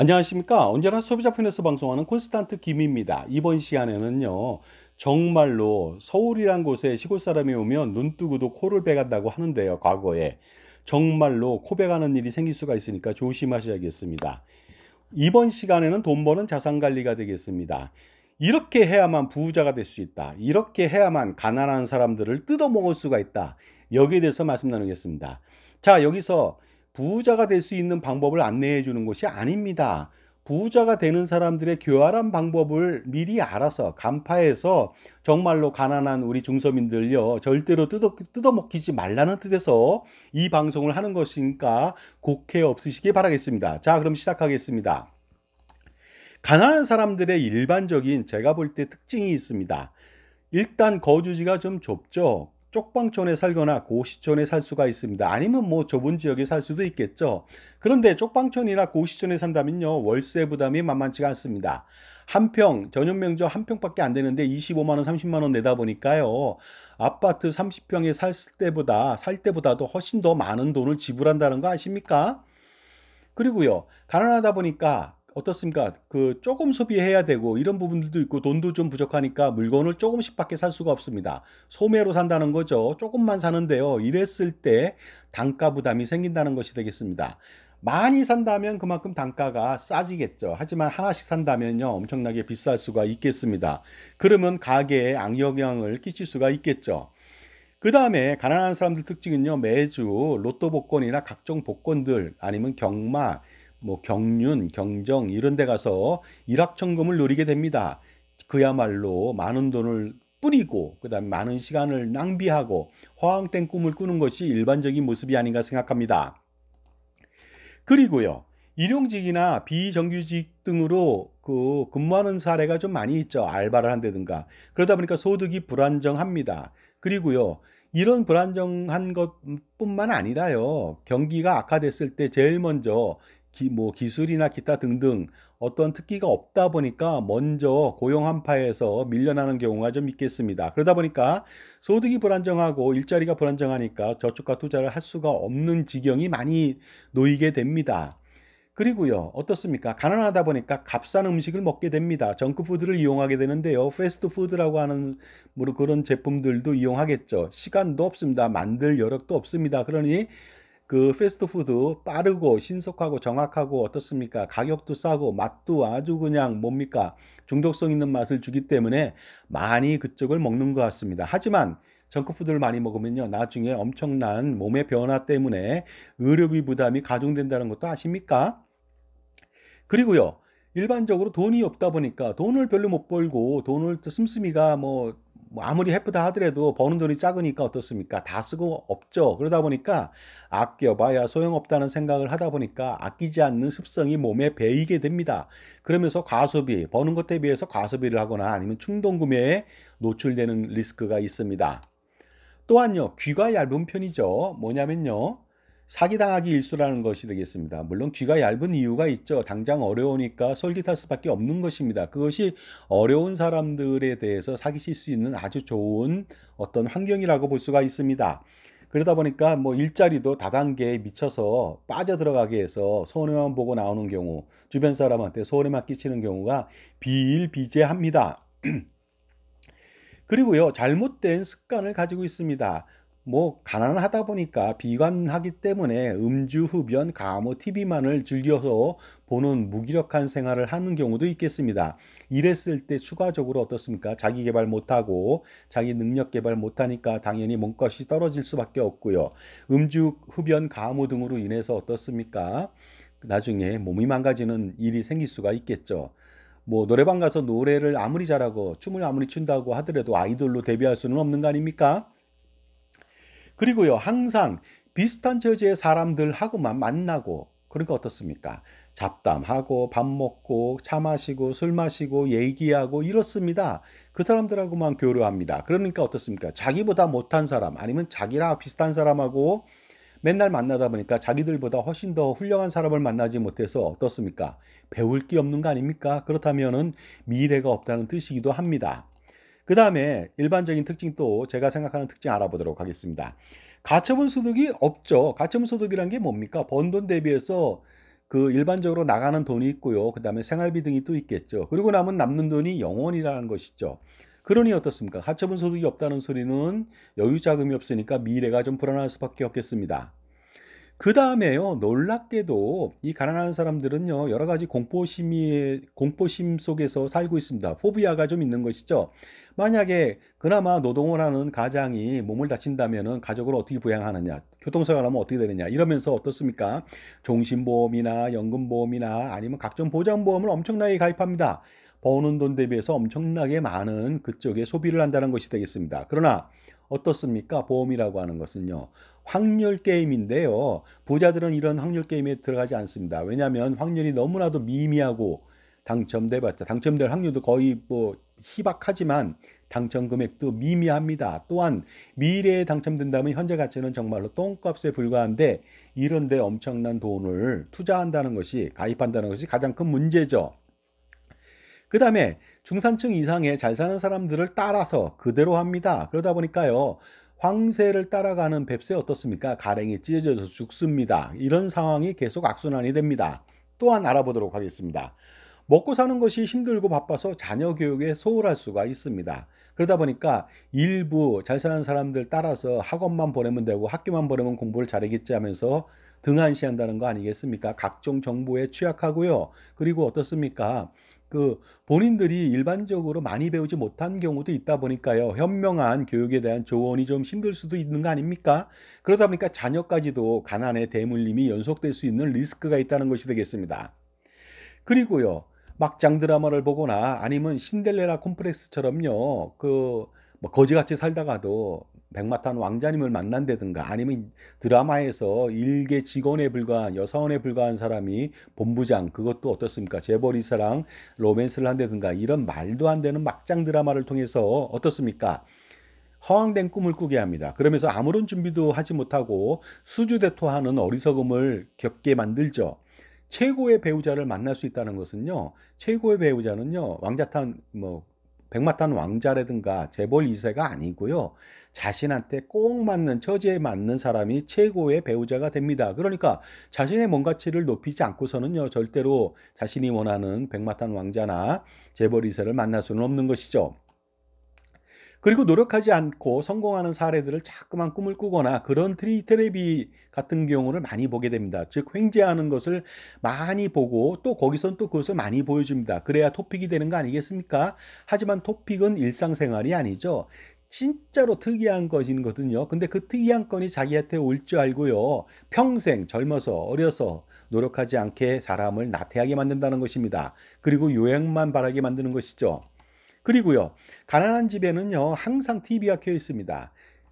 안녕하십니까. 언제나 소비자 편에서 방송하는 콘스탄트 김입니다. 이번 시간에는요, 정말로 서울이란 곳에 시골 사람이 오면 눈 뜨고도 코를 베간다고 하는데요, 과거에. 정말로 코 베가는 일이 생길 수가 있으니까 조심하셔야겠습니다. 이번 시간에는 돈 버는 자산 관리가 되겠습니다. 이렇게 해야만 부자가 될 수 있다. 이렇게 해야만 가난한 사람들을 뜯어먹을 수가 있다. 여기에 대해서 말씀 나누겠습니다. 자, 여기서 부자가 될 수 있는 방법을 안내해 주는 것이 아닙니다. 부자가 되는 사람들의 교활한 방법을 미리 알아서 간파해서 정말로 가난한 우리 중서민들요, 절대로 뜯어먹히지 말라는 뜻에서 이 방송을 하는 것이니까 곡해 없으시기 바라겠습니다. 자, 그럼 시작하겠습니다. 가난한 사람들의 일반적인 제가 볼 때 특징이 있습니다. 일단 거주지가 좀 좁죠. 쪽방촌에 살거나 고시촌에 살 수가 있습니다. 아니면 뭐 좁은 지역에 살 수도 있겠죠. 그런데 쪽방촌이나 고시촌에 산다면요, 월세 부담이 만만치가 않습니다. 한 평, 전용면적 한 평밖에 안 되는데 25만 원, 30만 원 내다 보니까요, 아파트 30평에 살 때보다도 훨씬 더 많은 돈을 지불한다는 거 아십니까? 그리고요, 가난하다 보니까 어떻습니까? 그 조금 소비해야 되고 이런 부분들도 있고 돈도 좀 부족하니까 물건을 조금씩밖에 살 수가 없습니다. 소매로 산다는 거죠. 조금만 사는데요. 이랬을 때 단가 부담이 생긴다는 것이 되겠습니다. 많이 산다면 그만큼 단가가 싸지겠죠. 하지만 하나씩 산다면요, 엄청나게 비쌀 수가 있겠습니다. 그러면 가게에 악영향을 끼칠 수가 있겠죠. 그 다음에 가난한 사람들 특징은요, 매주 로또 복권이나 각종 복권들 아니면 경마, 뭐 경륜, 경정 이런 데 가서 일확천금을 누리게 됩니다. 그야말로 많은 돈을 뿌리고 그다음에 많은 시간을 낭비하고 허황된 꿈을 꾸는 것이 일반적인 모습이 아닌가 생각합니다. 그리고요, 일용직이나 비정규직 등으로 근무하는 사례가 좀 많이 있죠. 알바를 한다든가. 그러다 보니까 소득이 불안정합니다. 그리고요, 이런 불안정한 것뿐만 아니라요, 경기가 악화됐을 때 제일 먼저 뭐 기술이나 기타 등등 어떤 특기가 없다 보니까 먼저 고용 한파에서 밀려나는 경우가 좀 있겠습니다. 그러다 보니까 소득이 불안정하고 일자리가 불안정하니까 저축과 투자를 할 수가 없는 지경이 많이 놓이게 됩니다. 그리고요, 어떻습니까? 가난하다 보니까 값싼 음식을 먹게 됩니다. 정크푸드를 이용하게 되는데요, 패스트푸드라고 하는 뭐 그런 제품들도 이용하겠죠. 시간도 없습니다. 만들 여력도 없습니다. 그러니 그 패스트푸드 빠르고 신속하고 정확하고 어떻습니까? 가격도 싸고 맛도 아주 그냥 뭡니까? 중독성 있는 맛을 주기 때문에 많이 그쪽을 먹는 것 같습니다. 하지만 정크푸드를 많이 먹으면요, 나중에 엄청난 몸의 변화 때문에 의료비 부담이 가중된다는 것도 아십니까? 그리고요, 일반적으로 돈이 없다 보니까 돈을 별로 못 벌고 돈을 또 씀씀이가 뭐 아무리 해프다 하더라도 버는 돈이 작으니까 어떻습니까? 다 쓰고 없죠. 그러다 보니까 아껴봐야 소용없다는 생각을 하다 보니까 아끼지 않는 습성이 몸에 배이게 됩니다. 그러면서 과소비, 버는 것에 비해서 과소비를 하거나 아니면 충동 구매에 노출되는 리스크가 있습니다. 또한요, 귀가 얇은 편이죠. 뭐냐면요, 사기당하기 일수라는 것이 되겠습니다. 물론 귀가 얇은 이유가 있죠. 당장 어려우니까 솔깃할 수밖에 없는 것입니다. 그것이 어려운 사람들에 대해서 사기칠 수 있는 아주 좋은 어떤 환경이라고 볼 수가 있습니다. 그러다 보니까 뭐 일자리도 다단계에 미쳐서 빠져들어가게 해서 손해만 보고 나오는 경우, 주변 사람한테 손해만 끼치는 경우가 비일비재합니다. 그리고요, 잘못된 습관을 가지고 있습니다. 뭐 가난하다 보니까 비관하기 때문에 음주, 흡연, 가무, TV만을 즐겨서 보는 무기력한 생활을 하는 경우도 있겠습니다. 이랬을 때 추가적으로 어떻습니까? 자기 개발 못하고 자기 능력 개발 못하니까 당연히 몸값이 떨어질 수밖에 없고요. 음주, 흡연, 가무 등으로 인해서 어떻습니까? 나중에 몸이 망가지는 일이 생길 수가 있겠죠. 뭐 노래방 가서 노래를 아무리 잘하고 춤을 아무리 춘다고 하더라도 아이돌로 데뷔할 수는 없는 거 아닙니까? 그리고요, 항상 비슷한 처지의 사람들하고만 만나고, 그러니까 어떻습니까? 잡담하고, 밥 먹고, 차 마시고, 술 마시고, 얘기하고, 이렇습니다. 그 사람들하고만 교류합니다. 그러니까 어떻습니까? 자기보다 못한 사람, 아니면 자기랑 비슷한 사람하고 맨날 만나다 보니까 자기들보다 훨씬 더 훌륭한 사람을 만나지 못해서 어떻습니까? 배울 게 없는 거 아닙니까? 그렇다면은 미래가 없다는 뜻이기도 합니다. 그 다음에 일반적인 특징, 또 제가 생각하는 특징 알아보도록 하겠습니다. 가처분 소득이 없죠. 가처분 소득이란 게 뭡니까? 번 돈 대비해서 그 일반적으로 나가는 돈이 있고요. 그다음에 생활비 등이 또 있겠죠. 그리고 남는 돈이 영원이라는 것이죠. 그러니 어떻습니까? 가처분 소득이 없다는 소리는 여유 자금이 없으니까 미래가 좀 불안할 수밖에 없겠습니다. 그다음에요. 놀랍게도 이 가난한 사람들은요. 여러 가지 공포심 속에서 살고 있습니다. 포비아가 좀 있는 것이죠. 만약에 그나마 노동을 하는 가장이 몸을 다친다면은 가족을 어떻게 부양하느냐, 교통사고가 나면 어떻게 되느냐 이러면서 어떻습니까? 종신보험이나 연금보험이나 아니면 각종 보장보험을 엄청나게 가입합니다. 버는 돈 대비해서 엄청나게 많은 그쪽에 소비를 한다는 것이 되겠습니다. 그러나 어떻습니까? 보험이라고 하는 것은요. 확률 게임인데요. 부자들은 이런 확률 게임에 들어가지 않습니다. 왜냐하면 확률이 너무나도 미미하고 당첨돼봤자 당첨될 확률도 거의 뭐 희박하지만 당첨 금액도 미미합니다. 또한 미래에 당첨된다면 현재 가치는 정말로 똥값에 불과한데 이런 데 엄청난 돈을 투자한다는 것이 가입한다는 것이 가장 큰 문제죠. 그 다음에 중산층 이상의 잘 사는 사람들을 따라서 그대로 합니다. 그러다 보니까요. 황새를 따라가는 뱁새 어떻습니까? 가랭이 찢어져서 죽습니다. 이런 상황이 계속 악순환이 됩니다. 또한 알아보도록 하겠습니다. 먹고 사는 것이 힘들고 바빠서 자녀 교육에 소홀할 수가 있습니다. 그러다 보니까 일부 잘 사는 사람들 따라서 학원만 보내면 되고 학교만 보내면 공부를 잘하겠지 하면서 등한시한다는 거 아니겠습니까? 각종 정보에 취약하고요. 그리고 어떻습니까? 그 본인들이 일반적으로 많이 배우지 못한 경우도 있다 보니까요. 현명한 교육에 대한 조언이 좀 힘들 수도 있는 거 아닙니까? 그러다 보니까 자녀까지도 가난의 대물림이 연속될 수 있는 리스크가 있다는 것이 되겠습니다. 그리고요. 막장 드라마를 보거나 아니면 신데렐라 콤플렉스처럼요. 뭐 거지같이 살다가도 백마탄 왕자님을 만난다든가 아니면 드라마에서 일개 직원에 불과한 여사원에 불과한 사람이 본부장 그것도 어떻습니까? 재벌이사랑 로맨스를 한다든가 이런 말도 안 되는 막장 드라마를 통해서 어떻습니까? 허황된 꿈을 꾸게 합니다. 그러면서 아무런 준비도 하지 못하고 수주대토하는 어리석음을 겪게 만들죠. 최고의 배우자를 만날 수 있다는 것은요. 최고의 배우자는요. 왕자탄 뭐 백마탄 왕자라든가 재벌 2세가 아니고요. 자신한테 꼭 맞는 처지에 맞는 사람이 최고의 배우자가 됩니다. 그러니까 자신의 몸가치를 높이지 않고서는요. 절대로 자신이 원하는 백마탄 왕자나 재벌 2세를 만날 수는 없는 것이죠. 그리고 노력하지 않고 성공하는 사례들을 자꾸만 꿈을 꾸거나 그런 테레비 같은 경우를 많이 보게 됩니다. 즉 횡재하는 것을 많이 보고 또 거기선 또 그것을 많이 보여줍니다. 그래야 토픽이 되는 거 아니겠습니까? 하지만 토픽은 일상생활이 아니죠. 진짜로 특이한 것이거든요. 근데 그 특이한 건이 자기한테 올 줄 알고요. 평생 젊어서 어려서 노력하지 않게 사람을 나태하게 만든다는 것입니다. 그리고 요행만 바라게 만드는 것이죠. 그리고요. 가난한 집에는요. 항상 TV가 켜 있습니다.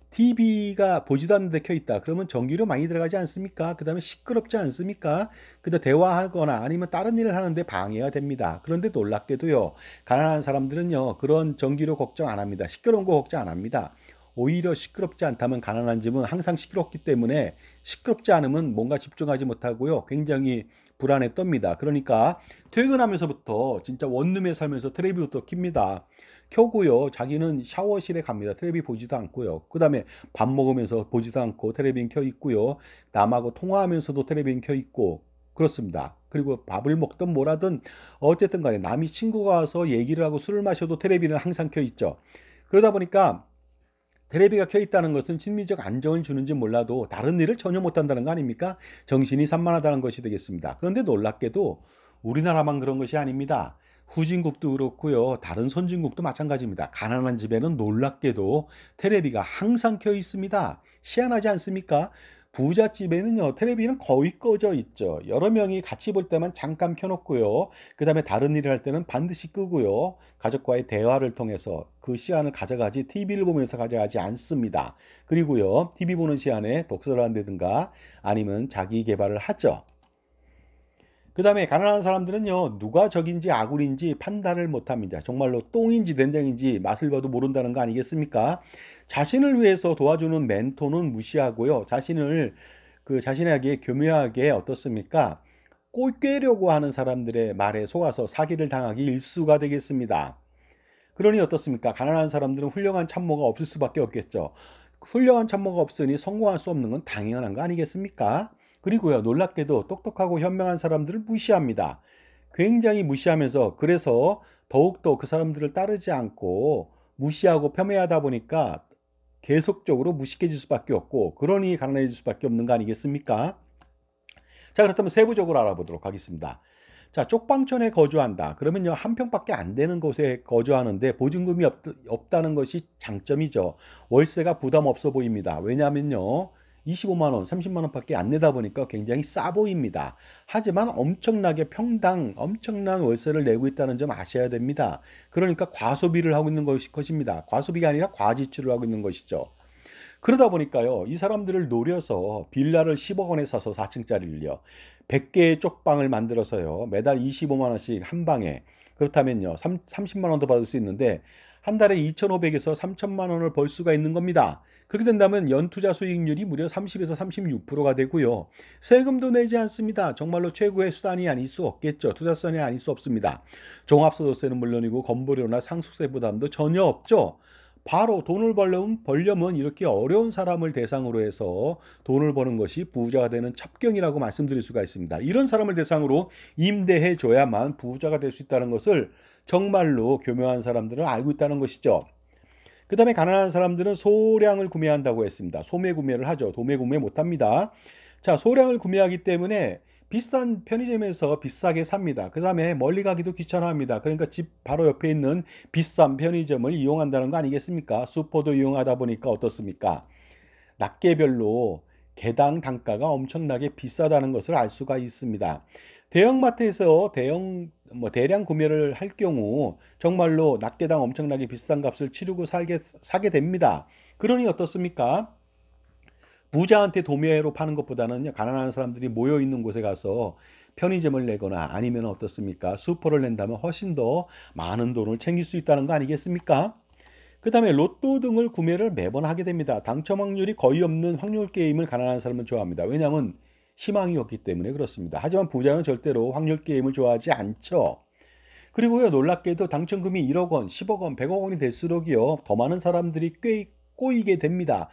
TV가 보지도 않는데 켜 있다. 그러면 전기료 많이 들어가지 않습니까? 그 다음에 시끄럽지 않습니까? 그다 대화하거나 아니면 다른 일을 하는데 방해가 됩니다. 그런데 놀랍게도요. 가난한 사람들은요. 그런 전기료 걱정 안 합니다. 시끄러운 거 걱정 안 합니다. 오히려 시끄럽지 않다면 가난한 집은 항상 시끄럽기 때문에 시끄럽지 않으면 뭔가 집중하지 못하고요. 굉장히 불안에 떱니다. 그러니까 퇴근하면서부터 진짜 원룸에 살면서 텔레비부터 킵니다. 켜고요. 자기는 샤워실에 갑니다. 텔레비 보지도 않고요. 그 다음에 밥 먹으면서 보지도 않고 텔레비는 켜 있고요. 남하고 통화하면서도 텔레비는 켜 있고 그렇습니다. 그리고 밥을 먹든 뭐라든 어쨌든 간에 남이 친구가 와서 얘기를 하고 술을 마셔도 텔레비는 항상 켜 있죠. 그러다 보니까 텔레비가 켜 있다는 것은 심리적 안정을 주는지 몰라도 다른 일을 전혀 못한다는 거 아닙니까? 정신이 산만하다는 것이 되겠습니다. 그런데 놀랍게도 우리나라만 그런 것이 아닙니다. 후진국도 그렇고요. 다른 선진국도 마찬가지입니다. 가난한 집에는 놀랍게도 텔레비가 항상 켜 있습니다. 희한하지 않습니까? 부잣집에는요. 텔레비는 거의 꺼져 있죠. 여러 명이 같이 볼 때만 잠깐 켜놓고요. 그 다음에 다른 일을 할 때는 반드시 끄고요. 가족과의 대화를 통해서 그 시간을 가져가지 TV를 보면서 가져가지 않습니다. 그리고요. TV 보는 시간에 독서를 한다든가 아니면 자기 개발을 하죠. 그 다음에 가난한 사람들은요. 누가 적인지 아굴인지 판단을 못합니다. 정말로 똥인지 된장인지 맛을 봐도 모른다는 거 아니겠습니까? 자신을 위해서 도와주는 멘토는 무시하고요. 자신에게 교묘하게 어떻습니까? 꿰려고 하는 사람들의 말에 속아서 사기를 당하기 일쑤가 되겠습니다. 그러니 어떻습니까? 가난한 사람들은 훌륭한 참모가 없을 수밖에 없겠죠. 훌륭한 참모가 없으니 성공할 수 없는 건 당연한 거 아니겠습니까? 그리고요, 놀랍게도 똑똑하고 현명한 사람들을 무시합니다. 굉장히 무시하면서, 그래서 더욱더 그 사람들을 따르지 않고 무시하고 폄훼하다 보니까 계속적으로 무식해질 수밖에 없고, 그러니 가난해질 수밖에 없는 거 아니겠습니까? 자, 그렇다면 세부적으로 알아보도록 하겠습니다. 자, 쪽방촌에 거주한다. 그러면요, 한 평밖에 안 되는 곳에 거주하는데 보증금이 없다는 것이 장점이죠. 월세가 부담 없어 보입니다. 왜냐하면요, 25만 원, 30만 원밖에 안 내다 보니까 굉장히 싸 보입니다. 하지만 엄청나게 평당 엄청난 월세를 내고 있다는 점 아셔야 됩니다. 그러니까 과소비를 하고 있는 것입니다. 과소비가 아니라 과지출을 하고 있는 것이죠. 그러다 보니까요, 이 사람들을 노려서 빌라를 10억 원에 사서 4층짜리를요, 100개의 쪽방을 만들어서요, 매달 25만 원씩 한 방에, 그렇다면요, 30만 원도 받을 수 있는데, 한 달에 2,500에서 3천만 원을 벌 수가 있는 겁니다. 그렇게 된다면 연투자 수익률이 무려 30에서 36%가 되고요. 세금도 내지 않습니다. 정말로 최고의 수단이 아닐 수 없겠죠. 투자 수단이 아닐 수 없습니다. 종합소득세는 물론이고 건보료나 상속세 부담도 전혀 없죠. 바로 돈을 벌려면 이렇게 어려운 사람을 대상으로 해서 돈을 버는 것이 부자가 되는 첩경이라고 말씀드릴 수가 있습니다. 이런 사람을 대상으로 임대해 줘야만 부자가 될 수 있다는 것을 정말로 교묘한 사람들은 알고 있다는 것이죠. 그 다음에 가난한 사람들은 소량을 구매한다고 했습니다. 소매 구매를 하죠. 도매 구매 못합니다. 자, 소량을 구매하기 때문에 비싼 편의점에서 비싸게 삽니다. 그 다음에 멀리 가기도 귀찮아합니다. 그러니까 집 바로 옆에 있는 비싼 편의점을 이용한다는 거 아니겠습니까? 슈퍼도 이용하다 보니까 어떻습니까? 낱개별로 개당 단가가 엄청나게 비싸다는 것을 알 수가 있습니다. 대형마트에서 대량 구매를 할 경우 정말로 낱개당 엄청나게 비싼 값을 치르고 사게 됩니다. 그러니 어떻습니까? 부자한테 도매로 파는 것보다는 가난한 사람들이 모여 있는 곳에 가서 편의점을 내거나 아니면 어떻습니까? 슈퍼를 낸다면 훨씬 더 많은 돈을 챙길 수 있다는 거 아니겠습니까? 그 다음에 로또 등을 구매를 매번 하게 됩니다. 당첨 확률이 거의 없는 확률 게임을 가난한 사람은 좋아합니다. 왜냐하면 희망이 없기 때문에 그렇습니다. 하지만 부자는 절대로 확률 게임을 좋아하지 않죠. 그리고요, 놀랍게도 당첨금이 1억 원, 10억 원, 100억 원이 될수록요, 더 많은 사람들이 꽤 꼬이게 됩니다.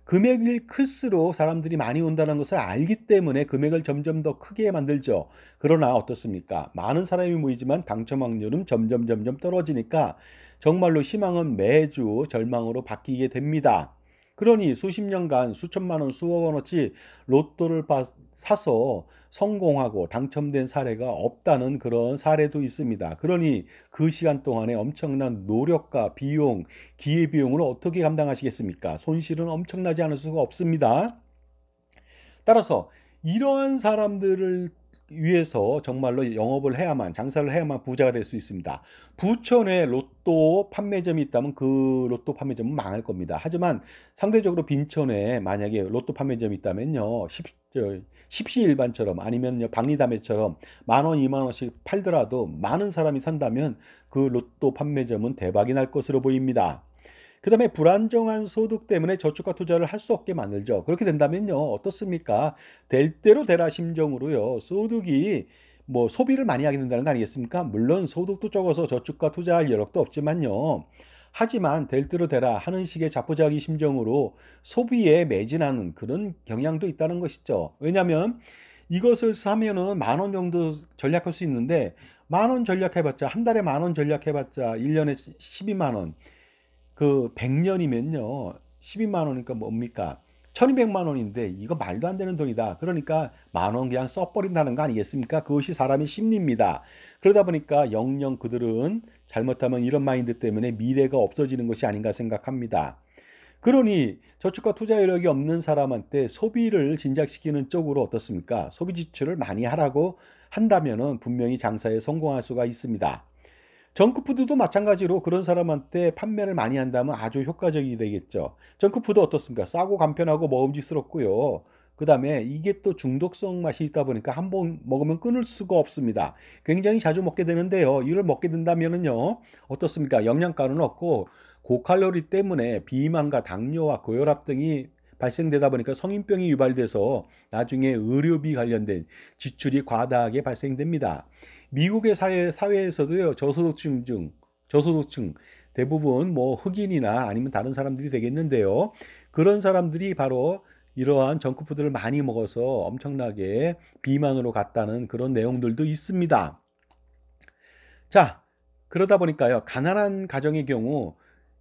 금액이 클수록 사람들이 많이 온다는 것을 알기 때문에 금액을 점점 더 크게 만들죠. 그러나 어떻습니까? 많은 사람이 모이지만 당첨 확률은 점점 떨어지니까 정말로 희망은 매주 절망으로 바뀌게 됩니다. 그러니 수십 년간 수천만 원, 수억 원어치 로또를 사서 성공하고 당첨된 사례가 없다는 그런 사례도 있습니다. 그러니 그 시간 동안에 엄청난 노력과 비용, 기회비용을 어떻게 감당하시겠습니까? 손실은 엄청나지 않을 수가 없습니다. 따라서 이러한 사람들을 위해서 정말로 영업을 해야만, 장사를 해야만 부자가 될 수 있습니다. 부천에 로또 판매점이 있다면 그 로또 판매점은 망할 겁니다. 하지만 상대적으로 빈천에 만약에 로또 판매점이 있다면요, 십시일반처럼 아니면 박리담회처럼 10,000원, 20,000원씩 팔더라도 많은 사람이 산다면 그 로또 판매점은 대박이 날 것으로 보입니다. 그 다음에 불안정한 소득 때문에 저축과 투자를 할 수 없게 만들죠. 그렇게 된다면요, 어떻습니까? 될 대로 되라 심정으로요, 소득이 소비를 많이 하게 된다는 거 아니겠습니까? 물론 소득도 적어서 저축과 투자할 여력도 없지만요. 하지만 될 대로 되라 하는 식의 자포자기 심정으로 소비에 매진하는 그런 경향도 있다는 것이죠. 왜냐하면 이것을 사면은 10,000원 정도 절약할 수 있는데, 10,000원 절약해봤자, 한 달에 10,000원 절약해봤자 1년에 12만 원, 그 100년이면요, 12만 원이니까 뭡니까? 1200만 원인데 이거 말도 안 되는 돈이다. 그러니까 10,000원 그냥 써버린다는 거 아니겠습니까? 그것이 사람의 심리입니다. 그러다 보니까 영영 그들은 잘못하면 이런 마인드 때문에 미래가 없어지는 것이 아닌가 생각합니다. 그러니 저축과 투자 여력이 없는 사람한테 소비를 진작시키는 쪽으로 어떻습니까? 소비 지출을 많이 하라고 한다면은 분명히 장사에 성공할 수가 있습니다. 정크푸드도 마찬가지로 그런 사람한테 판매를 많이 한다면 아주 효과적이 되겠죠. 정크푸드 어떻습니까? 싸고 간편하고 먹음직스럽고요. 그 다음에 이게 또 중독성 맛이 있다 보니까 한 번 먹으면 끊을 수가 없습니다. 굉장히 자주 먹게 되는데요. 이걸 먹게 된다면은요, 어떻습니까? 영양가는 없고 고칼로리 때문에 비만과 당뇨와 고혈압 등이 발생되다 보니까 성인병이 유발돼서 나중에 의료비 관련된 지출이 과다하게 발생됩니다. 미국의 사회에서도요, 저소득층, 대부분 흑인이나 아니면 다른 사람들이 되겠는데요. 그런 사람들이 바로 이러한 정크푸드를 많이 먹어서 엄청나게 비만으로 갔다는 그런 내용들도 있습니다. 자, 그러다 보니까요, 가난한 가정의 경우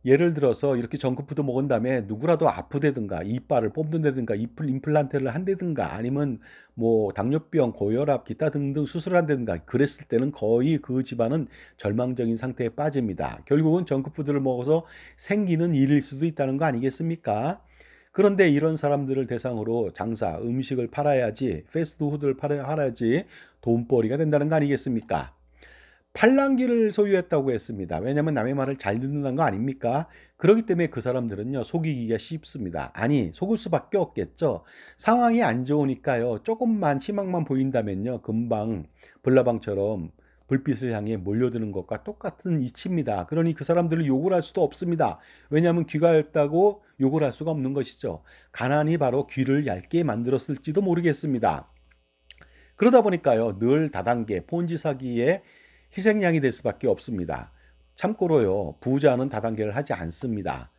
예를 들어서 이렇게 정크푸드 먹은 다음에 누구라도 아프다든가 이빨을 뽑는다든가 임플란트를 한다든가 아니면 뭐 당뇨병, 고혈압, 기타 등등 수술을 한다든가 그랬을 때는 거의 그 집안은 절망적인 상태에 빠집니다. 결국은 정크푸드를 먹어서 생기는 일일 수도 있다는 거 아니겠습니까? 그런데 이런 사람들을 대상으로 장사, 음식을 팔아야지, 패스트푸드를 팔아야지 돈벌이가 된다는 거 아니겠습니까? 팔랑귀를 소유했다고 했습니다. 왜냐하면 남의 말을 잘 듣는다는 거 아닙니까? 그렇기 때문에 그 사람들은요, 속이기가 쉽습니다. 아니, 속을 수밖에 없겠죠. 상황이 안 좋으니까요, 조금만 희망만 보인다면요, 금방 불나방처럼 불빛을 향해 몰려드는 것과 똑같은 이치입니다. 그러니 그 사람들을 욕을 할 수도 없습니다. 왜냐하면 귀가 얇다고 욕을 할 수가 없는 것이죠. 가난이 바로 귀를 얇게 만들었을지도 모르겠습니다. 그러다 보니까요, 늘 다단계 폰지 사기에 희생양이 될 수밖에 없습니다. 참고로요, 부자는 다단계를 하지 않습니다.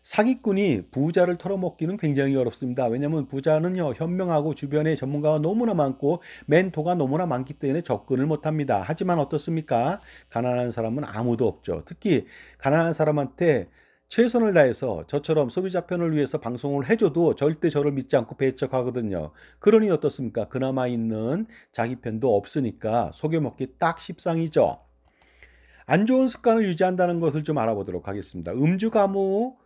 사기꾼이 부자를 털어먹기는 굉장히 어렵습니다. 왜냐하면 부자는요, 현명하고 주변에 전문가가 너무나 많고 멘토가 너무나 많기 때문에 접근을 못합니다. 하지만 어떻습니까? 가난한 사람은 아무도 없죠. 특히 가난한 사람한테 최선을 다해서 저처럼 소비자 편을 위해서 방송을 해줘도 절대 저를 믿지 않고 배척하거든요. 그러니 어떻습니까? 그나마 있는 자기 편도 없으니까 속여먹기 딱 십상이죠. 안 좋은 습관을 유지한다는 것을 좀 알아보도록 하겠습니다. 음주 가무,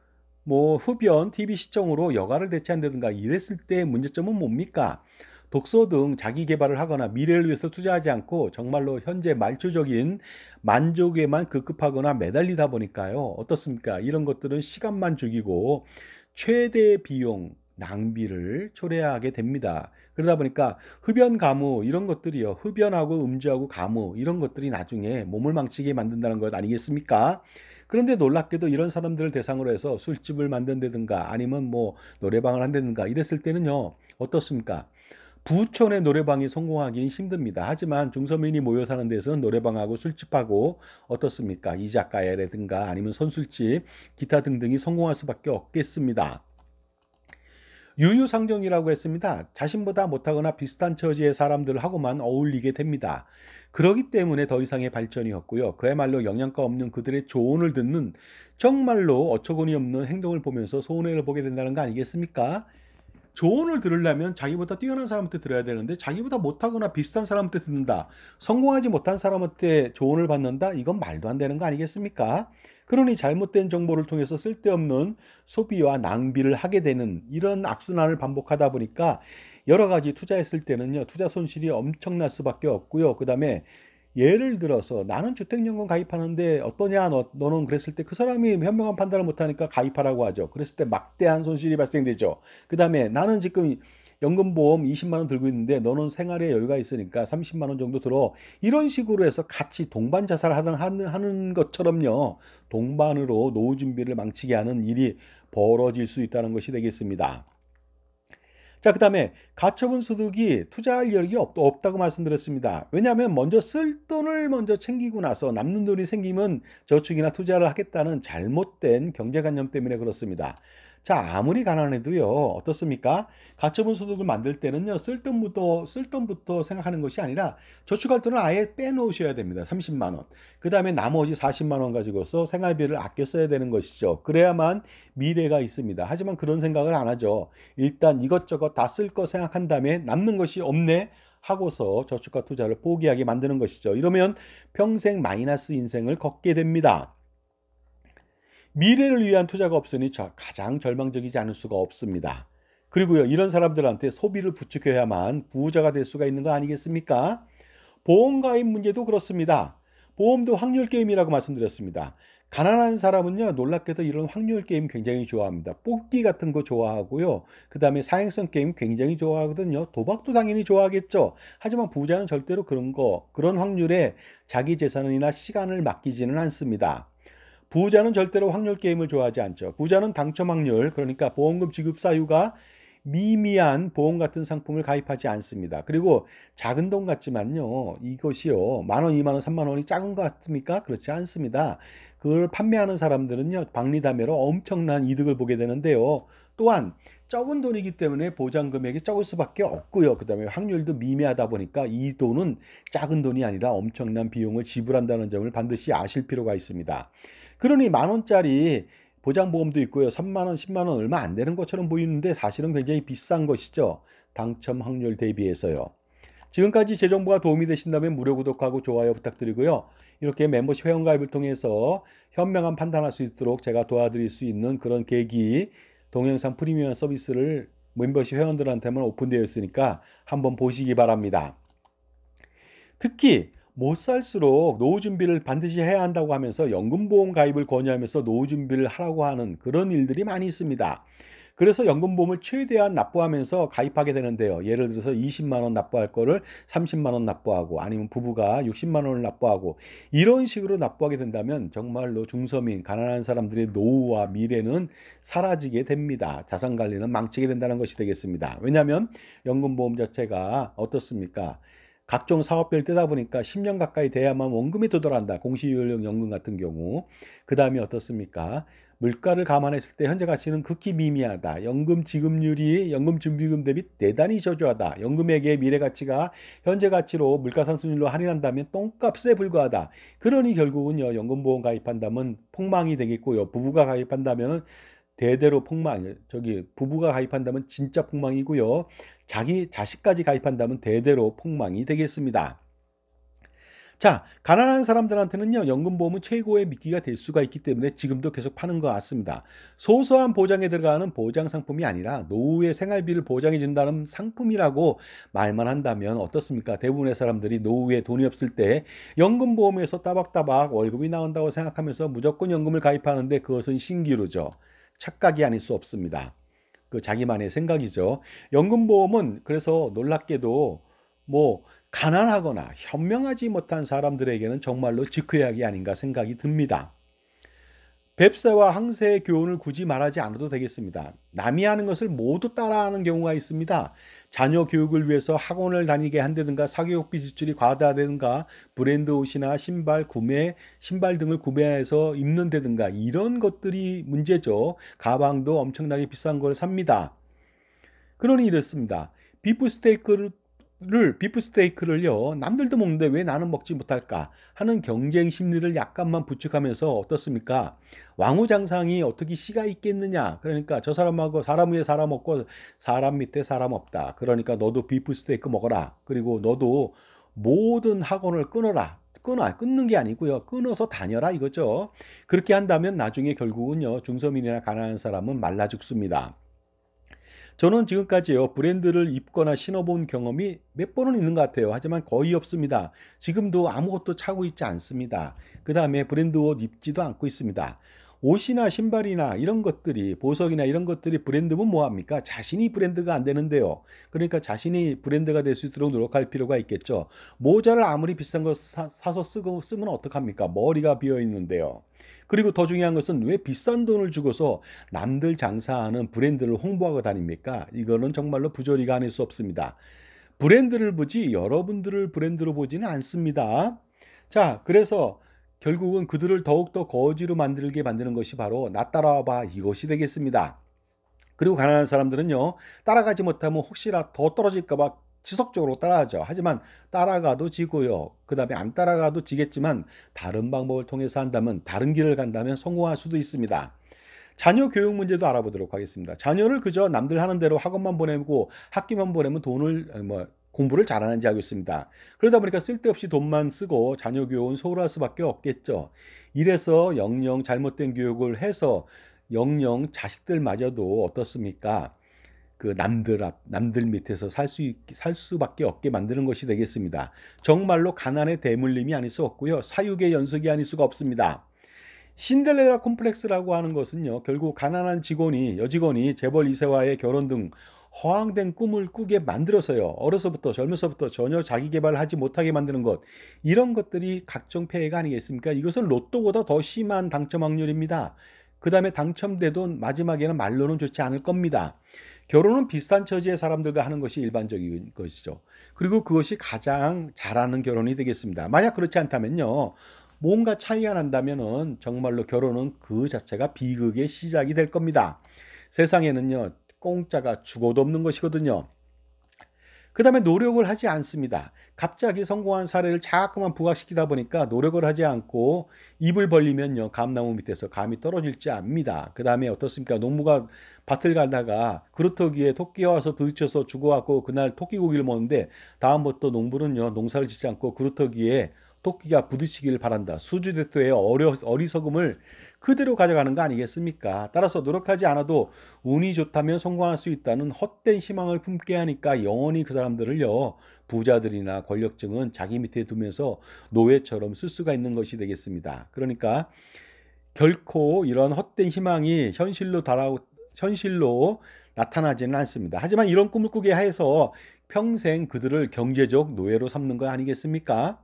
뭐 흡연, TV 시청으로 여가를 대체한다든가 이랬을 때 문제점은 뭡니까? 독서 등 자기 개발을 하거나 미래를 위해서 투자하지 않고 정말로 현재 말초적인 만족에만 급급하거나 매달리다 보니까요. 어떻습니까? 이런 것들은 시간만 죽이고 최대 비용 낭비를 초래하게 됩니다. 그러다 보니까 흡연, 가무 이런 것들이요. 흡연하고 음주하고 가무 이런 것들이 나중에 몸을 망치게 만든다는 것 아니겠습니까? 그런데 놀랍게도 이런 사람들을 대상으로 해서 술집을 만든다든가 아니면 뭐 노래방을 한다든가 이랬을 때는요. 어떻습니까? 부촌의 노래방이 성공하기는 힘듭니다. 하지만 중서민이 모여 사는 데서는 노래방하고 술집하고 어떻습니까? 이자카야라든가 아니면 선술집, 기타 등등이 성공할 수밖에 없겠습니다. 유유상종이라고 했습니다. 자신보다 못하거나 비슷한 처지의 사람들하고만 어울리게 됩니다. 그러기 때문에 더 이상의 발전이 없고요. 그야말로 영양가 없는 그들의 조언을 듣는 정말로 어처구니 없는 행동을 보면서 손해를 보게 된다는 거 아니겠습니까? 조언을 들으려면 자기보다 뛰어난 사람한테 들어야 되는데 자기보다 못하거나 비슷한 사람한테 듣는다. 성공하지 못한 사람한테 조언을 받는다. 이건 말도 안 되는 거 아니겠습니까? 그러니 잘못된 정보를 통해서 쓸데없는 소비와 낭비를 하게 되는 이런 악순환을 반복하다 보니까 여러 가지 투자했을 때는요. 투자 손실이 엄청날 수밖에 없고요. 그다음에 예를 들어서 나는 주택연금 가입하는데 어떠냐 너는 그랬을 때 그 사람이 현명한 판단을 못하니까 가입하라고 하죠. 그랬을 때 막대한 손실이 발생되죠. 그 다음에 나는 지금 연금보험 20만 원 들고 있는데 너는 생활에 여유가 있으니까 30만 원 정도 들어. 이런 식으로 해서 같이 동반 자살하는 것처럼요. 동반으로 노후 준비를 망치게 하는 일이 벌어질 수 있다는 것이 되겠습니다. 자, 그 다음에 가처분 소득이 투자할 여력이 없다고 말씀드렸습니다. 왜냐하면 먼저 쓸 돈을 먼저 챙기고 나서 남는 돈이 생기면 저축이나 투자를 하겠다는 잘못된 경제관념 때문에 그렇습니다. 자, 아무리 가난해도요, 어떻습니까? 가처분 소득을 만들 때는요, 쓸 돈부터 생각하는 것이 아니라 저축할 돈을 아예 빼놓으셔야 됩니다. 30만 원. 그 다음에 나머지 40만 원 가지고서 생활비를 아껴 써야 되는 것이죠. 그래야만 미래가 있습니다. 하지만 그런 생각을 안 하죠. 일단 이것저것 다 쓸 거 생각한 다음에 남는 것이 없네 하고서 저축과 투자를 포기하게 만드는 것이죠. 이러면 평생 마이너스 인생을 걷게 됩니다. 미래를 위한 투자가 없으니 가장 절망적이지 않을 수가 없습니다. 그리고요, 이런 사람들한테 소비를 부추겨야만 부자가 될 수가 있는 거 아니겠습니까? 보험 가입 문제도 그렇습니다. 보험도 확률 게임이라고 말씀드렸습니다. 가난한 사람은요, 놀랍게도 이런 확률 게임 굉장히 좋아합니다. 뽑기 같은 거 좋아하고요. 그 다음에 사행성 게임 굉장히 좋아하거든요. 도박도 당연히 좋아하겠죠. 하지만 부자는 절대로 그런 확률에 자기 재산이나 시간을 맡기지는 않습니다. 부자는 절대로 확률 게임을 좋아하지 않죠. 부자는 당첨 확률, 그러니까 보험금 지급 사유가 미미한 보험 같은 상품을 가입하지 않습니다. 그리고 작은 돈 같지만요. 이것이요. 만 원, 2만 원, 3만 원이 작은 것 같습니까? 그렇지 않습니다. 그걸 판매하는 사람들은요. 박리담회로 엄청난 이득을 보게 되는데요. 또한 적은 돈이기 때문에 보장 금액이 적을 수밖에 없고요. 그다음에 확률도 미미하다 보니까 이 돈은 작은 돈이 아니라 엄청난 비용을 지불한다는 점을 반드시 아실 필요가 있습니다. 그러니 만 원짜리 보장보험도 있고요. 3만 원, 10만 원 얼마 안 되는 것처럼 보이는데 사실은 굉장히 비싼 것이죠. 당첨 확률 대비해서요. 지금까지 제 정보가 도움이 되신다면 무료 구독하고 좋아요 부탁드리고요. 이렇게 멤버십 회원가입을 통해서 현명한 판단할 수 있도록 제가 도와드릴 수 있는 그런 계기 동영상 프리미엄 서비스를 멤버십 회원들한테만 오픈되어 있으니까 한번 보시기 바랍니다. 특히 못 살수록 노후 준비를 반드시 해야 한다고 하면서 연금보험 가입을 권유하면서 노후 준비를 하라고 하는 그런 일들이 많이 있습니다. 그래서 연금보험을 최대한 납부하면서 가입하게 되는데요. 예를 들어서 20만 원 납부할 거를 30만 원 납부하고 아니면 부부가 60만 원을 납부하고 이런 식으로 납부하게 된다면 정말로 중서민, 가난한 사람들의 노후와 미래는 사라지게 됩니다. 자산 관리는 망치게 된다는 것이 되겠습니다. 왜냐하면 연금보험 자체가 어떻습니까? 각종 사업비를 떼다 보니까 10년 가까이 돼야만 원금이 도달한다. 공시유효형 연금 같은 경우. 그 다음에 어떻습니까? 물가를 감안했을 때 현재 가치는 극히 미미하다. 연금 지급률이 연금 준비금 대비 대단히 저조하다. 연금액의 미래 가치가 현재 가치로 물가상승률로 할인한다면 똥값에 불과하다. 그러니 결국은요, 연금보험 가입한다면 폭망이 되겠고요. 부부가 가입한다면 대대로 폭망, 부부가 가입한다면 진짜 폭망이고요. 자기 자식까지 가입한다면 대대로 폭망이 되겠습니다. 자, 가난한 사람들한테는요, 연금보험은 최고의 미끼가 될 수가 있기 때문에 지금도 계속 파는 것 같습니다. 소소한 보장에 들어가는 보장 상품이 아니라 노후의 생활비를 보장해 준다는 상품이라고 말만 한다면 어떻습니까? 대부분의 사람들이 노후에 돈이 없을 때 연금보험에서 따박따박 월급이 나온다고 생각하면서 무조건 연금을 가입하는데 그것은 신기루죠. 착각이 아닐 수 없습니다. 그 자기만의 생각이죠. 연금보험은 그래서 놀랍게도 뭐 가난하거나 현명하지 못한 사람들에게는 정말로 직후약이 아닌가 생각이 듭니다. 뱁새와 항새의 교훈을 굳이 말하지 않아도 되겠습니다. 남이 하는 것을 모두 따라하는 경우가 있습니다. 자녀 교육을 위해서 학원을 다니게 한다든가 사교육비 지출이 과다하다든가 브랜드 옷이나 신발 등을 구매해서 입는다든가 이런 것들이 문제죠. 가방도 엄청나게 비싼 걸 삽니다. 그러니 이렇습니다. 비프스테이크를요, 남들도 먹는데 왜 나는 먹지 못할까 하는 경쟁 심리를 약간만 부추하면서 어떻습니까? 왕후장상이 어떻게 씨가 있겠느냐? 그러니까 저 사람하고 사람 위에 사람 없고 사람 밑에 사람 없다. 그러니까 너도 비프스테이크 먹어라. 그리고 너도 모든 학원을 끊어라. 끊는 게 아니고요. 끊어서 다녀라 이거죠. 그렇게 한다면 나중에 결국은요, 중서민이나 가난한 사람은 말라 죽습니다. 저는 지금까지요, 브랜드를 입거나 신어본 경험이 몇 번은 있는 것 같아요. 하지만 거의 없습니다. 지금도 아무것도 차고 있지 않습니다. 그 다음에 브랜드 옷 입지도 않고 있습니다. 옷이나 신발이나 이런 것들이, 보석이나 이런 것들이 브랜드면 뭐합니까? 자신이 브랜드가 안 되는데요. 그러니까 자신이 브랜드가 될 수 있도록 노력할 필요가 있겠죠. 모자를 아무리 비싼 거 사서 쓰면 어떡합니까? 머리가 비어 있는데요. 그리고 더 중요한 것은 왜 비싼 돈을 주고서 남들 장사하는 브랜드를 홍보하고 다닙니까? 이거는 정말로 부조리가 아닐 수 없습니다. 브랜드를 보지 여러분들을 브랜드로 보지는 않습니다. 자, 그래서 결국은 그들을 더욱더 거지로 만들게 만드는 것이 바로 나 따라와봐 이것이 되겠습니다. 그리고 가난한 사람들은요, 따라가지 못하면 혹시나 더 떨어질까봐 지속적으로 따라하죠. 하지만 따라가도 지고요. 그 다음에 안 따라가도 지겠지만 다른 방법을 통해서 한다면, 다른 길을 간다면 성공할 수도 있습니다. 자녀 교육 문제도 알아보도록 하겠습니다. 자녀를 그저 남들 하는 대로 학원만 보내고 학기만 보내면 공부를 잘하는지 알고 있습니다. 그러다 보니까 쓸데없이 돈만 쓰고 자녀 교육은 소홀할 수밖에 없겠죠. 이래서 영영 잘못된 교육을 해서 영영 자식들마저도 어떻습니까? 그 남들 밑에서 살 수밖에 없게 만드는 것이 되겠습니다. 정말로 가난의 대물림이 아닐 수 없고요. 사육의 연속이 아닐 수가 없습니다. 신데렐라 콤플렉스라고 하는 것은요, 결국 가난한 여직원이 재벌 2세와의 결혼 등 허황된 꿈을 꾸게 만들어서요, 젊어서부터 전혀 자기 개발을 하지 못하게 만드는 것, 이런 것들이 각종 폐해가 아니겠습니까? 이것은 로또보다 더 심한 당첨 확률입니다. 그 다음에 당첨돼도 마지막에는 말로는 좋지 않을 겁니다. 결혼은 비슷한 처지의 사람들과 하는 것이 일반적인 것이죠. 그리고 그것이 가장 잘하는 결혼이 되겠습니다. 만약 그렇지 않다면요, 뭔가 차이가 난다면은 정말로 결혼은 그 자체가 비극의 시작이 될 겁니다. 세상에는요, 공짜가 죽어도 없는 것이거든요. 그 다음에 노력을 하지 않습니다. 갑자기 성공한 사례를 자꾸만 부각시키다 보니까 노력을 하지 않고 입을 벌리면요, 감나무 밑에서 감이 떨어질지 압니다. 그 다음에 어떻습니까? 농부가 밭을 가다가 그루터기에 토끼가 와서 부딪혀서 죽어갖고 그날 토끼고기를 먹는데, 다음부터 농부는요, 농사를 짓지 않고 그루터기에 토끼가 부딪히기를 바란다. 수주대토의 어리석음을 그대로 가져가는 거 아니겠습니까? 따라서 노력하지 않아도 운이 좋다면 성공할 수 있다는 헛된 희망을 품게 하니까 영원히 그 사람들을요, 부자들이나 권력층은 자기 밑에 두면서 노예처럼 쓸 수가 있는 것이 되겠습니다. 그러니까 결코 이런 헛된 희망이 현실로 나타나지는 않습니다. 하지만 이런 꿈을 꾸게 해서 평생 그들을 경제적 노예로 삼는 거 아니겠습니까?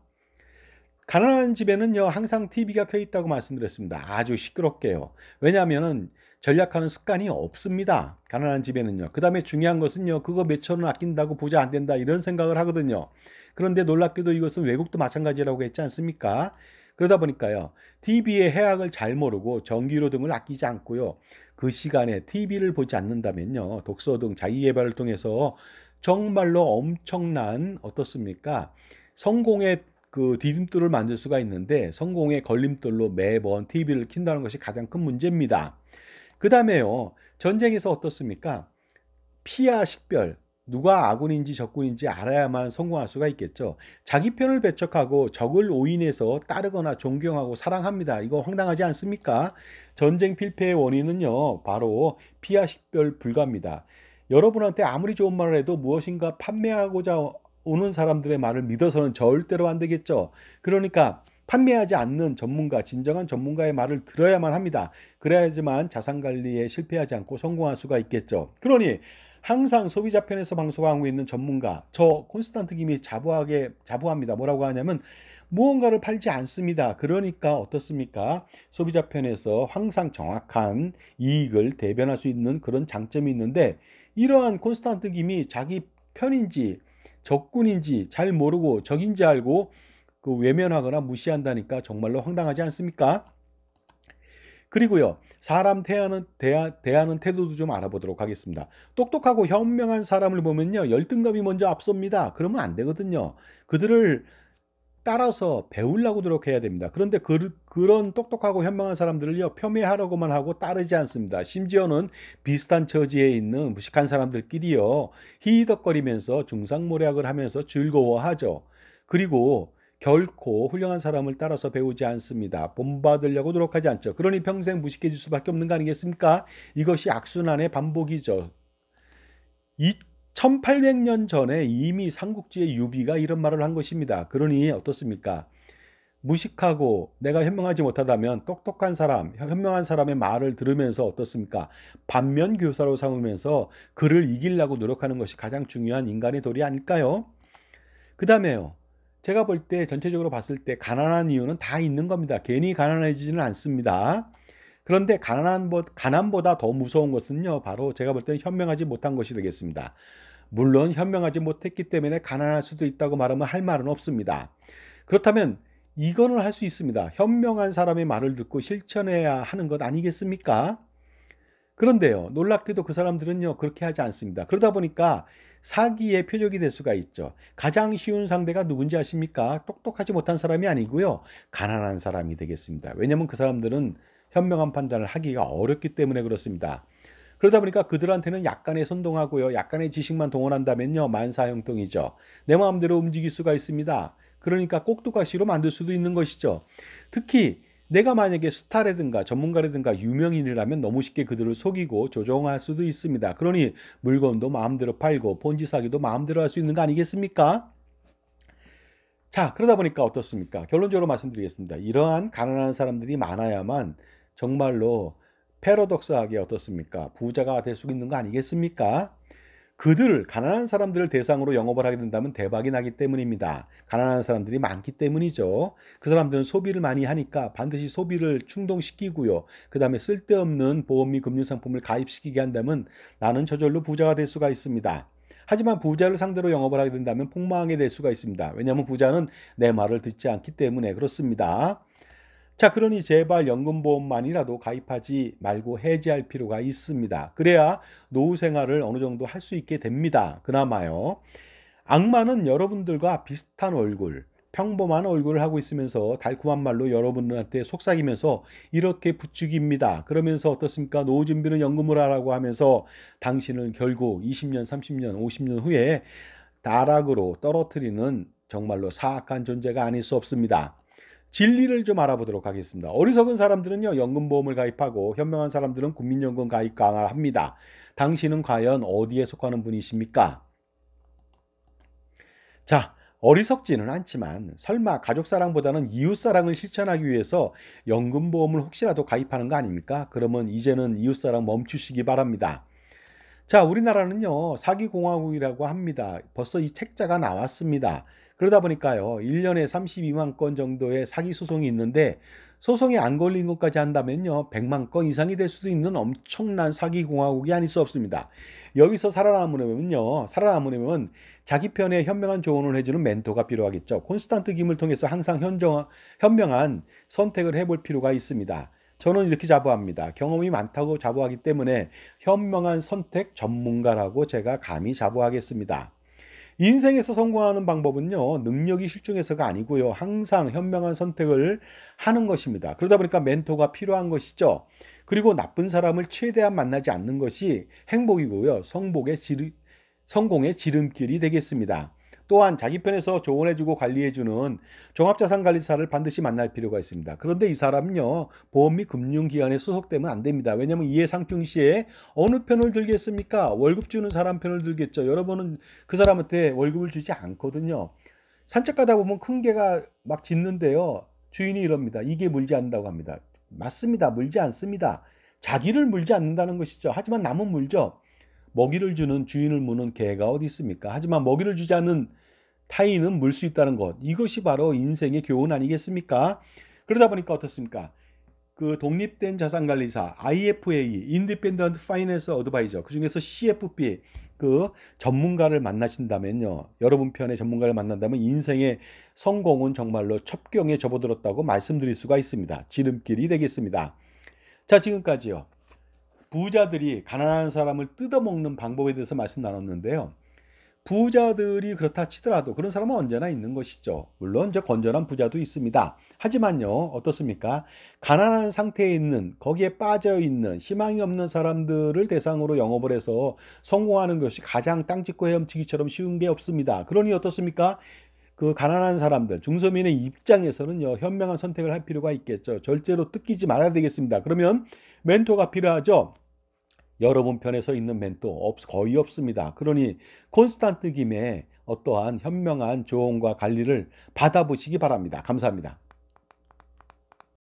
가난한 집에는요, 항상 TV가 켜 있다고 말씀드렸습니다. 아주 시끄럽게요. 왜냐하면은 전략하는 습관이 없습니다. 가난한 집에는요. 그 다음에 중요한 것은요, 그거 몇천 원 아낀다고 부자 안 된다, 이런 생각을 하거든요. 그런데 놀랍게도 이것은 외국도 마찬가지라고 했지 않습니까? 그러다 보니까요, TV의 해악을 잘 모르고 전기료 등을 아끼지 않고요, 그 시간에 TV를 보지 않는다면요, 독서 등 자기계발을 통해서 정말로 엄청난, 어떻습니까? 성공의 그 디딤돌을 만들 수가 있는데, 성공의 걸림돌로 매번 TV를 킨다는 것이 가장 큰 문제입니다. 그 다음에요, 전쟁에서 어떻습니까? 피하 식별, 누가 아군인지 적군인지 알아야만 성공할 수가 있겠죠. 자기 편을 배척하고 적을 오인해서 따르거나 존경하고 사랑합니다. 이거 황당하지 않습니까? 전쟁 필패의 원인은요, 바로 피하 식별 불가입니다. 여러분한테 아무리 좋은 말을 해도 무엇인가 판매하고자 오는 사람들의 말을 믿어서는 절대로 안 되겠죠. 그러니까 판매하지 않는 전문가, 진정한 전문가의 말을 들어야만 합니다. 그래야지만 자산관리에 실패하지 않고 성공할 수가 있겠죠. 그러니 항상 소비자 편에서 방송하고 있는 전문가, 저 콘스탄트 김이 자부합니다. 뭐라고 하냐면 무언가를 팔지 않습니다. 그러니까 어떻습니까? 소비자 편에서 항상 정확한 이익을 대변할 수 있는 그런 장점이 있는데, 이러한 콘스탄트 김이 자기 편인지 적군인지 잘 모르고 적인지 알고 그 외면하거나 무시한다니까 정말로 황당하지 않습니까? 그리고요, 사람 대하는 태도도 좀 알아보도록 하겠습니다. 똑똑하고 현명한 사람을 보면요, 열등감이 먼저 앞섭니다. 그러면 안 되거든요. 그들을 따라서 배우려고 노력해야 됩니다. 그런데 그런 똑똑하고 현명한 사람들을요, 폄훼하려고만 하고 따르지 않습니다. 심지어는 비슷한 처지에 있는 무식한 사람들끼리요, 히덕거리면서 중상모략을 하면서 즐거워하죠. 그리고 결코 훌륭한 사람을 따라서 배우지 않습니다. 본받으려고 노력하지 않죠. 그러니 평생 무식해질 수밖에 없는 거 아니겠습니까? 이것이 악순환의 반복이죠. 1800년 전에 이미 삼국지의 유비가 이런 말을 한 것입니다. 그러니 어떻습니까? 무식하고 내가 현명하지 못하다면 똑똑한 사람, 현명한 사람의 말을 들으면서 어떻습니까? 반면 교사로 삼으면서 그를 이기려고 노력하는 것이 가장 중요한 인간의 도리 아닐까요? 그 다음에요, 제가 볼 때 전체적으로 봤을 때 가난한 이유는 다 있는 겁니다. 괜히 가난해지지는 않습니다. 그런데 가난보다 더 무서운 것은요, 바로 제가 볼 때는 현명하지 못한 것이 되겠습니다. 물론 현명하지 못했기 때문에 가난할 수도 있다고 말하면 할 말은 없습니다. 그렇다면 이거는 할 수 있습니다. 현명한 사람의 말을 듣고 실천해야 하는 것 아니겠습니까? 그런데요, 놀랍게도 그 사람들은요, 그렇게 하지 않습니다. 그러다 보니까 사기의 표적이 될 수가 있죠. 가장 쉬운 상대가 누군지 아십니까? 똑똑하지 못한 사람이 아니고요, 가난한 사람이 되겠습니다. 왜냐하면 그 사람들은 현명한 판단을 하기가 어렵기 때문에 그렇습니다. 그러다 보니까 그들한테는 약간의 선동하고요, 약간의 지식만 동원한다면요, 만사형통이죠. 내 마음대로 움직일 수가 있습니다. 그러니까 꼭두각시로 만들 수도 있는 것이죠. 특히 내가 만약에 스타라든가 전문가라든가 유명인이라면 너무 쉽게 그들을 속이고 조종할 수도 있습니다. 그러니 물건도 마음대로 팔고 본지 사기도 마음대로 할 수 있는 거 아니겠습니까? 자, 그러다 보니까 어떻습니까? 결론적으로 말씀드리겠습니다. 이러한 가난한 사람들이 많아야만 정말로 패러독스하게 어떻습니까? 부자가 될 수 있는 거 아니겠습니까? 가난한 사람들을 대상으로 영업을 하게 된다면 대박이 나기 때문입니다. 가난한 사람들이 많기 때문이죠. 그 사람들은 소비를 많이 하니까 반드시 소비를 충동시키고요, 그 다음에 쓸데없는 보험 및 금융상품을 가입시키게 한다면 나는 저절로 부자가 될 수가 있습니다. 하지만 부자를 상대로 영업을 하게 된다면 폭망하게 될 수가 있습니다. 왜냐하면 부자는 내 말을 듣지 않기 때문에 그렇습니다. 자, 그러니 제발 연금보험만이라도 가입하지 말고 해지할 필요가 있습니다. 그래야 노후 생활을 어느 정도 할 수 있게 됩니다. 그나마요. 악마는 여러분들과 비슷한 얼굴, 평범한 얼굴을 하고 있으면서 달콤한 말로 여러분들한테 속삭이면서 이렇게 부추깁니다. 그러면서 어떻습니까? 노후 준비는 연금을 하라고 하면서 당신을 결국 20년, 30년, 50년 후에 나락으로 떨어뜨리는 정말로 사악한 존재가 아닐 수 없습니다. 진리를 좀 알아보도록 하겠습니다. 어리석은 사람들은요, 연금보험을 가입하고 현명한 사람들은 국민연금 가입 강화합니다. 당신은 과연 어디에 속하는 분이십니까? 자, 어리석지는 않지만 설마 가족사랑보다는 이웃사랑을 실천하기 위해서 연금보험을 혹시라도 가입하는 거 아닙니까? 그러면 이제는 이웃사랑 멈추시기 바랍니다. 자, 우리나라는요, 사기공화국이라고 합니다. 벌써 이 책자가 나왔습니다. 그러다 보니까요, 1년에 32만 건 정도의 사기 소송이 있는데, 소송에 안 걸린 것까지 한다면요, 100만 건 이상이 될 수도 있는 엄청난 사기공화국이 아닐 수 없습니다. 여기서 살아남으려면 자기 편에 현명한 조언을 해주는 멘토가 필요하겠죠. 콘스탄트 김을 통해서 항상 현명한 선택을 해볼 필요가 있습니다. 저는 이렇게 자부합니다. 경험이 많다고 자부하기 때문에 현명한 선택 전문가라고 제가 감히 자부하겠습니다. 인생에서 성공하는 방법은요, 능력이 실중해서가 아니고요, 항상 현명한 선택을 하는 것입니다. 그러다 보니까 멘토가 필요한 것이죠. 그리고 나쁜 사람을 최대한 만나지 않는 것이 행복이고요, 성공의 지름길이 되겠습니다. 또한 자기 편에서 조언해주고 관리해주는 종합자산관리사를 반드시 만날 필요가 있습니다. 그런데 이 사람은요, 보험 및 금융기관에 소속되면 안 됩니다. 왜냐하면 이해상충 시에 어느 편을 들겠습니까? 월급 주는 사람 편을 들겠죠. 여러분은 그 사람한테 월급을 주지 않거든요. 산책 가다 보면 큰 개가 막 짖는데요, 주인이 이럽니다. 이게 물지 않는다고 합니다. 맞습니다. 물지 않습니다. 자기를 물지 않는다는 것이죠. 하지만 남은 물죠. 먹이를 주는 주인을 무는 개가 어디 있습니까? 하지만 먹이를 주지 않는 타인은 물 수 있다는 것. 이것이 바로 인생의 교훈 아니겠습니까? 그러다 보니까 어떻습니까? 그 독립된 자산관리사 IFA, Independent Financial Advisor, 그중에서 CFP, 그 전문가를 만나신다면요, 여러분 편의 전문가를 만난다면 인생의 성공은 정말로 첩경에 접어들었다고 말씀드릴 수가 있습니다. 지름길이 되겠습니다. 자, 지금까지요, 부자들이 가난한 사람을 뜯어먹는 방법에 대해서 말씀 나눴는데요. 부자들이 그렇다 치더라도 그런 사람은 언제나 있는 것이죠. 물론 이제 건전한 부자도 있습니다. 하지만요, 어떻습니까? 가난한 상태에 있는, 거기에 빠져 있는 희망이 없는 사람들을 대상으로 영업을 해서 성공하는 것이 가장 땅짓고 헤엄치기처럼 쉬운 게 없습니다. 그러니 어떻습니까? 그 가난한 사람들, 중소민의 입장에서는요, 현명한 선택을 할 필요가 있겠죠. 절대로 뜯기지 말아야 되겠습니다. 그러면 멘토가 필요하죠. 여러분 편에 서 있는 멘토 거의 없습니다. 그러니 콘스탄트 김의 어떠한 현명한 조언과 관리를 받아보시기 바랍니다. 감사합니다.